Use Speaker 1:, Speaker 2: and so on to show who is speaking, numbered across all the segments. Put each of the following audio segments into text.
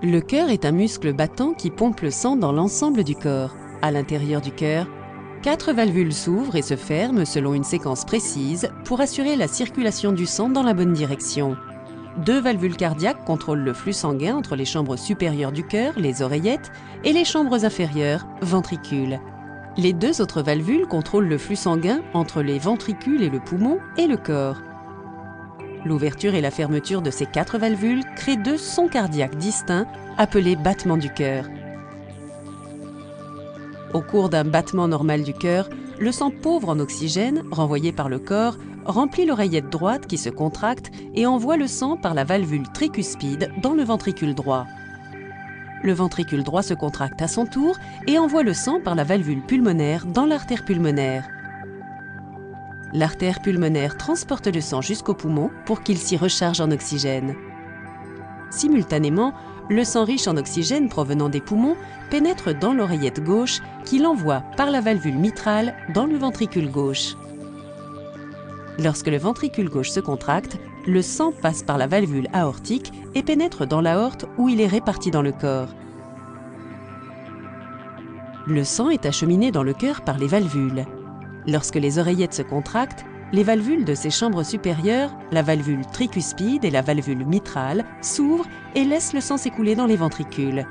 Speaker 1: Le cœur est un muscle battant qui pompe le sang dans l'ensemble du corps. À l'intérieur du cœur, 4 valvules s'ouvrent et se ferment selon une séquence précise pour assurer la circulation du sang dans la bonne direction. 2 valvules cardiaques contrôlent le flux sanguin entre les chambres supérieures du cœur, les oreillettes, et les chambres inférieures, ventricules. Les 2 autres valvules contrôlent le flux sanguin entre les ventricules et le poumon et le corps. L'ouverture et la fermeture de ces 4 valvules créent 2 sons cardiaques distincts appelés battements du cœur. Au cours d'un battement normal du cœur, le sang pauvre en oxygène, renvoyé par le corps, remplit l'oreillette droite qui se contracte et envoie le sang par la valvule tricuspide dans le ventricule droit. Le ventricule droit se contracte à son tour et envoie le sang par la valvule pulmonaire dans l'artère pulmonaire. L'artère pulmonaire transporte le sang jusqu'au poumon pour qu'il s'y recharge en oxygène. Simultanément, le sang riche en oxygène provenant des poumons pénètre dans l'oreillette gauche qui l'envoie par la valvule mitrale dans le ventricule gauche. Lorsque le ventricule gauche se contracte, le sang passe par la valvule aortique et pénètre dans l'aorte où il est réparti dans le corps. Le sang est acheminé dans le cœur par les valvules. Lorsque les oreillettes se contractent, les valvules de ces chambres supérieures, la valvule tricuspide et la valvule mitrale, s'ouvrent et laissent le sang s'écouler dans les ventricules.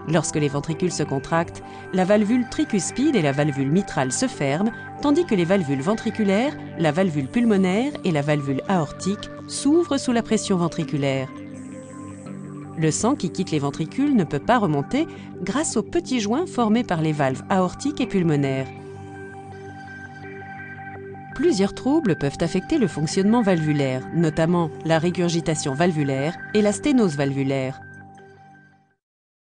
Speaker 1: Lorsque les ventricules se contractent, la valvule tricuspide et la valvule mitrale se ferment, tandis que les valvules ventriculaires, la valvule pulmonaire et la valvule aortique s'ouvrent sous la pression ventriculaire. Le sang qui quitte les ventricules ne peut pas remonter grâce aux petits joints formés par les valves aortiques et pulmonaires. Plusieurs troubles peuvent affecter le fonctionnement valvulaire, notamment la régurgitation valvulaire et la sténose valvulaire.